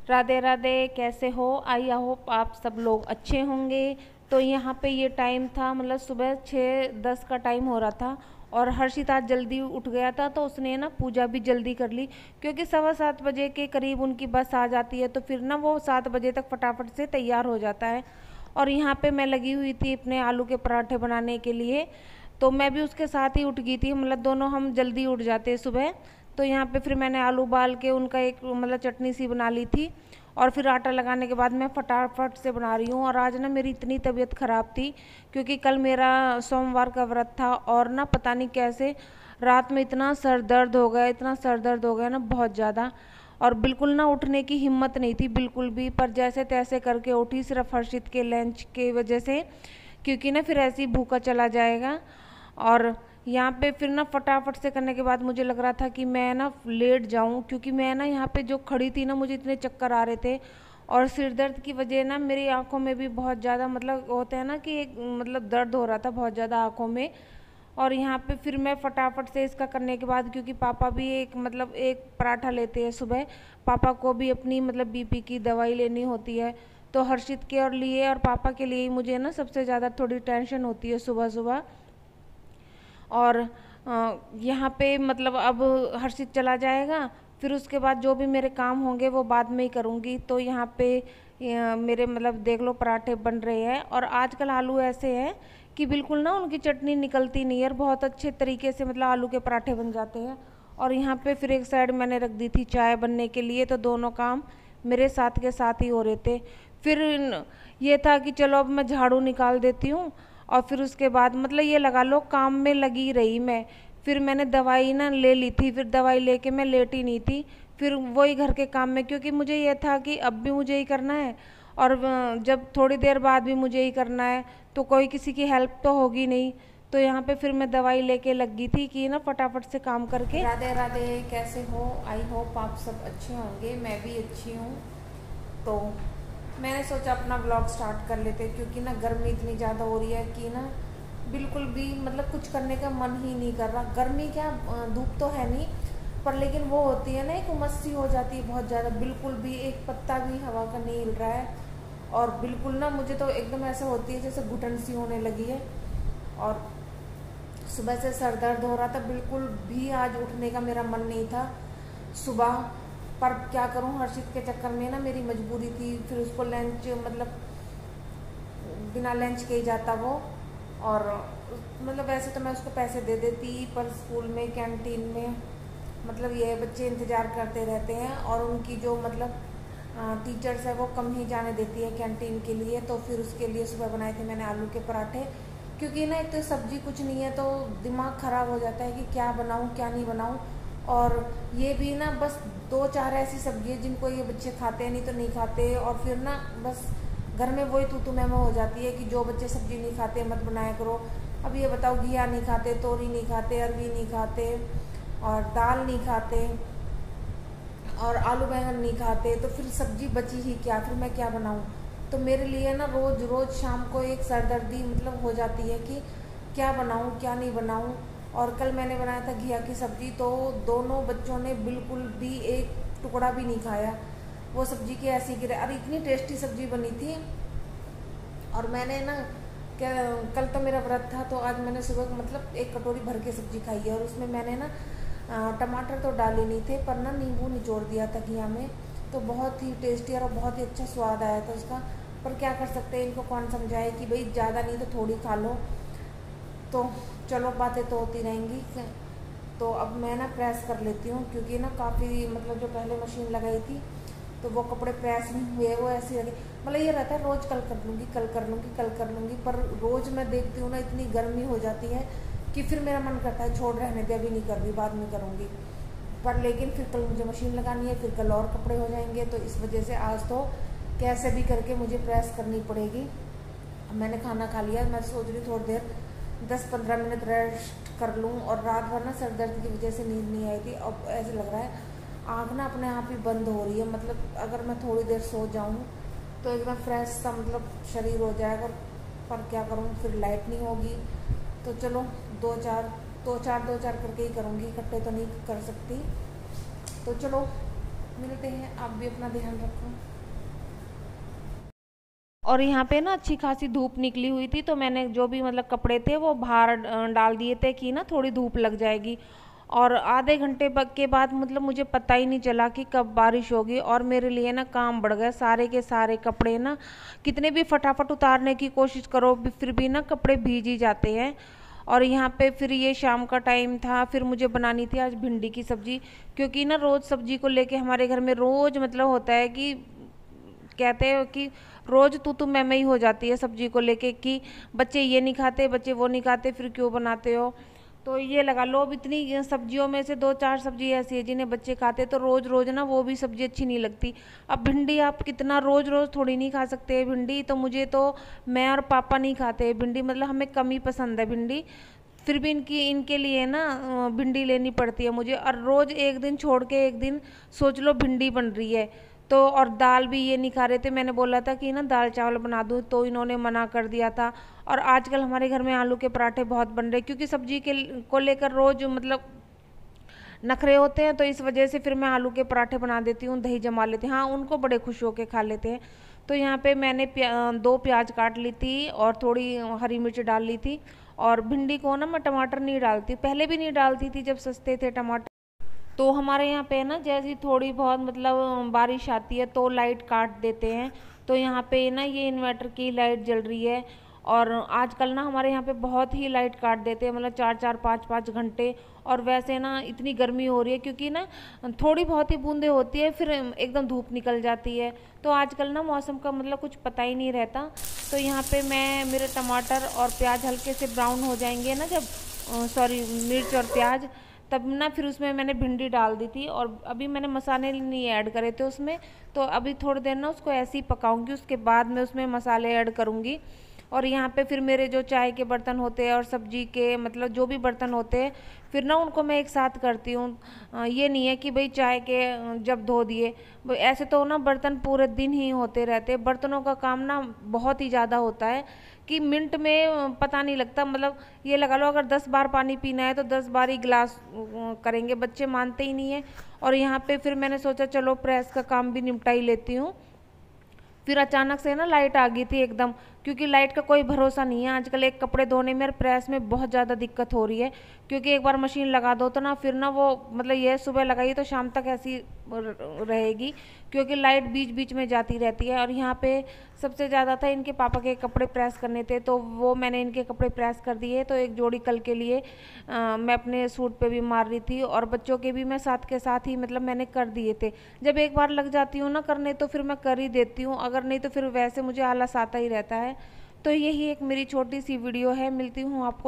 राधे राधे, कैसे हो? I hope आप सब लोग अच्छे होंगे। तो यहाँ पे ये टाइम था, मतलब सुबह 6:10 का टाइम हो रहा था और हर्षित आज जल्दी उठ गया था, तो उसने ना पूजा भी जल्दी कर ली क्योंकि 7:15 के करीब उनकी बस आ जाती है। तो फिर ना वो 7 बजे तक फटाफट से तैयार हो जाता है। और यहाँ पे मैं लगी हुई थी अपने आलू के पराठे बनाने के लिए, तो मैं भी उसके साथ ही उठ गई थी, मतलब दोनों हम जल्दी उठ जाते हैं सुबह। तो यहाँ पे फिर मैंने आलू उबाल के उनका एक मतलब चटनी सी बना ली थी और फिर आटा लगाने के बाद मैं फटाफट से बना रही हूँ। और आज ना मेरी इतनी तबीयत ख़राब थी क्योंकि कल मेरा सोमवार का व्रत था और ना पता नहीं कैसे रात में इतना सर दर्द हो गया, इतना सर दर्द हो गया ना बहुत ज़्यादा। और बिल्कुल ना उठने की हिम्मत नहीं थी बिल्कुल भी, पर जैसे तैसे करके उठी, सिर्फ हर्षित के लंच के वजह से, क्योंकि ना फिर ऐसे ही भूखा चला जाएगा। और यहाँ पे फिर ना फटाफट से करने के बाद मुझे लग रहा था कि मैं ना लेट जाऊँ, क्योंकि मैं ना यहाँ पे जो खड़ी थी ना मुझे इतने चक्कर आ रहे थे और सिर दर्द की वजह ना मेरी आंखों में भी बहुत ज़्यादा, मतलब होता है ना कि एक मतलब दर्द हो रहा था बहुत ज़्यादा आंखों में। और यहाँ पे फिर मैं फटाफट से इसका करने के बाद, क्योंकि पापा भी एक मतलब एक पराठा लेते हैं सुबह, पापा को भी अपनी मतलब बीपी की दवाई लेनी होती है, तो हर्षित के और लिए और पापा के लिए मुझे ना सबसे ज़्यादा थोड़ी टेंशन होती है सुबह सुबह। और यहाँ पे मतलब अब हर्षित चला जाएगा, फिर उसके बाद जो भी मेरे काम होंगे वो बाद में ही करूँगी। तो यहाँ पे मेरे मतलब देख लो पराठे बन रहे हैं और आजकल आलू ऐसे हैं कि बिल्कुल ना उनकी चटनी निकलती नहीं है और बहुत अच्छे तरीके से मतलब आलू के पराठे बन जाते हैं। और यहाँ पे फिर एक साइड मैंने रख दी थी चाय बनने के लिए, तो दोनों काम मेरे साथ के साथ ही हो रहे थे। फिर ये था कि चलो अब मैं झाड़ू निकाल देती हूँ और फिर उसके बाद मतलब ये लगा लो काम में लगी रही मैं। फिर मैंने दवाई ना ले ली थी, फिर दवाई लेके मैं लेटी नहीं थी, फिर वही घर के काम में, क्योंकि मुझे ये था कि अब भी मुझे ही करना है और जब थोड़ी देर बाद भी मुझे ही करना है तो कोई किसी की हेल्प तो होगी नहीं। तो यहाँ पे फिर मैं दवाई लेके लगी थी कि ना फटाफट से काम करके। राधे राधे, कैसे हो? आई होप आप सब अच्छे होंगे, मैं भी अच्छी हूँ। तो मैंने सोचा अपना ब्लॉग स्टार्ट कर लेते, क्योंकि ना गर्मी इतनी ज़्यादा हो रही है कि ना बिल्कुल भी मतलब कुछ करने का मन ही नहीं कर रहा। गर्मी क्या, धूप तो है नहीं, पर लेकिन वो होती है ना एक उमस सी हो जाती है बहुत ज़्यादा, बिल्कुल भी एक पत्ता भी हवा का नहीं हिल रहा है। और बिल्कुल ना मुझे तो एकदम ऐसा होती है जैसे घुटन सी होने लगी है। और सुबह से सर दर्द हो रहा था, बिल्कुल भी आज उठने का मेरा मन नहीं था सुबह। पर क्या करूं, हर्षित के चक्कर में ना मेरी मजबूरी थी, फिर उसको लंच मतलब बिना लंच के ही जाता वो। और मतलब वैसे तो मैं उसको पैसे दे देती, पर स्कूल में कैंटीन में मतलब ये बच्चे इंतज़ार करते रहते हैं और उनकी जो मतलब टीचर्स है वो कम ही जाने देती है कैंटीन के लिए। तो फिर उसके लिए सुबह बनाए थे मैंने आलू के पराठे, क्योंकि ना एक तो सब्जी कुछ नहीं है तो दिमाग ख़राब हो जाता है कि क्या बनाऊँ क्या नहीं बनाऊँ। और ये भी ना बस 2-4 ऐसी सब्जी है जिनको ये बच्चे खाते नहीं तो नहीं खाते, और फिर ना बस घर में वही तू मैं हो जाती है कि जो बच्चे सब्जी नहीं खाते मत बनाया करो। अब ये बताओ, घिया नहीं खाते, तोरी नहीं खाते, अरवी नहीं खाते और दाल नहीं खाते और आलू बैंगन नहीं खाते, तो फिर सब्जी बची ही क्या, फिर मैं क्या बनाऊँ। तो मेरे लिए ना रोज़ रोज़ शाम को एक सरदर्दी मतलब हो जाती है कि क्या बनाऊँ क्या नहीं बनाऊँ। और कल मैंने बनाया था घिया की सब्ज़ी, तो दोनों बच्चों ने बिल्कुल भी एक टुकड़ा भी नहीं खाया, वो सब्ज़ी की ऐसी गिरे। अरे इतनी टेस्टी सब्ज़ी बनी थी। और मैंने ना क्या, कल तो मेरा व्रत था तो आज मैंने सुबह मतलब एक कटोरी भर के सब्ज़ी खाई है और उसमें मैंने ना टमाटर तो डाले नहीं थे, पर ना नींबू निचोड़ दिया था घिया में, तो बहुत ही टेस्टी और बहुत ही अच्छा स्वाद आया था उसका। पर क्या कर सकते हैं, इनको कौन समझाए कि भाई ज़्यादा नहीं तो थोड़ी खा लो। तो चलो बातें तो होती रहेंगी। तो अब मैं ना प्रेस कर लेती हूँ, क्योंकि ना काफ़ी मतलब जो पहले मशीन लगाई थी तो वो कपड़े प्रेस नहीं हुए, वो ऐसे लगे। मतलब ये रहता है रोज़ कल कर लूँगी कल कर लूँगी कल कर लूँगी, पर रोज़ मैं देखती हूँ ना इतनी गर्मी हो जाती है कि फिर मेरा मन करता है छोड़ रहने दे, अभी नहीं कर रही, बाद में करूँगी। पर लेकिन फिर कल मुझे मशीन लगानी है, फिर कल और कपड़े हो जाएंगे, तो इस वजह से आज तो कैसे भी करके मुझे प्रेस करनी पड़ेगी। मैंने खाना खा लिया, मैं सोच रही थोड़ी देर 10-15 मिनट रेस्ट कर लूँ। और रात भर ना सर दर्द की वजह से नींद नहीं आई थी, अब ऐसे लग रहा है आँख ना अपने आप ही बंद हो रही है। मतलब अगर मैं थोड़ी देर सो जाऊँ तो एकदम फ्रेश सा मतलब शरीर हो जाएगा, पर क्या करूँ, फिर लाइट नहीं होगी। तो चलो दो चार करके ही करूँगी, इकट्ठे तो नहीं कर सकती। तो चलो मिलते हैं, आप भी अपना ध्यान रखो। और यहाँ पे ना अच्छी खासी धूप निकली हुई थी, तो मैंने जो भी मतलब कपड़े थे वो बाहर डाल दिए थे कि ना थोड़ी धूप लग जाएगी। और आधे घंटे के बाद मतलब मुझे पता ही नहीं चला कि कब बारिश होगी, और मेरे लिए ना काम बढ़ गया। सारे के सारे कपड़े ना कितने भी फटाफट उतारने की कोशिश करो फिर भी ना कपड़े भीग ही जाते हैं। और यहाँ पे फिर ये शाम का टाइम था, फिर मुझे बनानी थी आज भिंडी की सब्जी, क्योंकि ना रोज़ सब्जी को लेके हमारे घर में रोज़ मतलब होता है कि कहते हो कि रोज़ तू मैं ही हो जाती है सब्जी को लेके कि बच्चे ये नहीं खाते, बच्चे वो नहीं खाते, फिर क्यों बनाते हो। तो ये लगा लो, अब इतनी सब्जियों में से दो चार सब्जी ऐसी है जिन्हें बच्चे खाते, तो रोज़ रोज़ ना वो भी सब्जी अच्छी नहीं लगती। अब भिंडी आप कितना रोज़ रोज़ थोड़ी नहीं खा सकते भिंडी, तो मुझे तो मैं और पापा नहीं खाते भिंडी, मतलब हमें कम ही पसंद है भिंडी। फिर भी इनके लिए ना भिंडी लेनी पड़ती है मुझे, और रोज़ एक दिन छोड़ के एक दिन सोच लो भिंडी बन रही है। तो और दाल भी ये नहीं खा रहे थे, मैंने बोला था कि ना दाल चावल बना दूँ, तो इन्होंने मना कर दिया था। और आजकल हमारे घर में आलू के पराठे बहुत बन रहे, क्योंकि सब्जी के को लेकर रोज़ मतलब नखरे होते हैं, तो इस वजह से फिर मैं आलू के पराठे बना देती हूँ, दही जमा लेते हैं, हाँ उनको बड़े खुश होके खा लेते हैं। तो यहाँ पे मैंने दो प्याज काट ली थी और थोड़ी हरी मिर्च डाल ली थी। और भिंडी को ना मैं टमाटर नहीं डालती, पहले भी नहीं डालती थी जब सस्ते थे टमाटर। तो हमारे यहाँ पे ना जैसी थोड़ी बहुत मतलब बारिश आती है तो लाइट काट देते हैं। तो यहाँ पे ना ये इन्वर्टर की लाइट जल रही है, और आजकल ना हमारे यहाँ पे बहुत ही लाइट काट देते हैं, मतलब 4-4 5-5 घंटे। और वैसे ना इतनी गर्मी हो रही है, क्योंकि ना थोड़ी बहुत ही बूंदें होती है फिर एकदम धूप निकल जाती है। तो आजकल ना मौसम का मतलब कुछ पता ही नहीं रहता। तो यहाँ पे मैं मेरे टमाटर और प्याज हल्के से ब्राउन हो जाएंगे ना, जब सॉरी मिर्च और प्याज, तब ना फिर उसमें मैंने भिंडी डाल दी थी, और अभी मैंने मसाले नहीं ऐड करे थे उसमें। तो अभी थोड़ी देर ना उसको ऐसे ही पकाऊंगी, उसके बाद मैं उसमें मसाले ऐड करूँगी। और यहाँ पे फिर मेरे जो चाय के बर्तन होते हैं और सब्जी के मतलब जो भी बर्तन होते हैं, फिर ना उनको मैं एक साथ करती हूँ। ये नहीं है कि भाई चाय के जब धो दिए, ऐसे तो ना बर्तन पूरे दिन ही होते रहते हैं। बर्तनों का काम ना बहुत ही ज़्यादा होता है कि मिनट में पता नहीं लगता, मतलब ये लगा लो अगर 10 बार पानी पीना है तो 10 बार ही गिलास करेंगे, बच्चे मानते ही नहीं है। और यहाँ पे फिर मैंने सोचा चलो प्रेस का काम भी निपटा ही लेती हूँ। फिर अचानक से ना लाइट आ गई थी एकदम, क्योंकि लाइट का कोई भरोसा नहीं है आजकल। एक कपड़े धोने में और प्रेस में बहुत ज़्यादा दिक्कत हो रही है, क्योंकि एक बार मशीन लगा दो तो ना फिर ना वो मतलब ये सुबह लगाई तो शाम तक ऐसी रहेगी, क्योंकि लाइट बीच बीच में जाती रहती है। और यहाँ पे सबसे ज़्यादा था इनके पापा के कपड़े प्रेस करने थे, तो वो मैंने इनके कपड़े प्रेस कर दिए। तो एक जोड़ी कल के लिए मैं अपने सूट पे भी मार रही थी, और बच्चों के भी मैं साथ के साथ ही मतलब मैंने कर दिए थे। जब एक बार लग जाती हूँ ना करने तो फिर मैं कर ही देती हूँ, अगर नहीं तो फिर वैसे मुझे आलस आता ही रहता है। तो यही एक मेरी छोटी सी वीडियो है, मिलती हूँ आपको।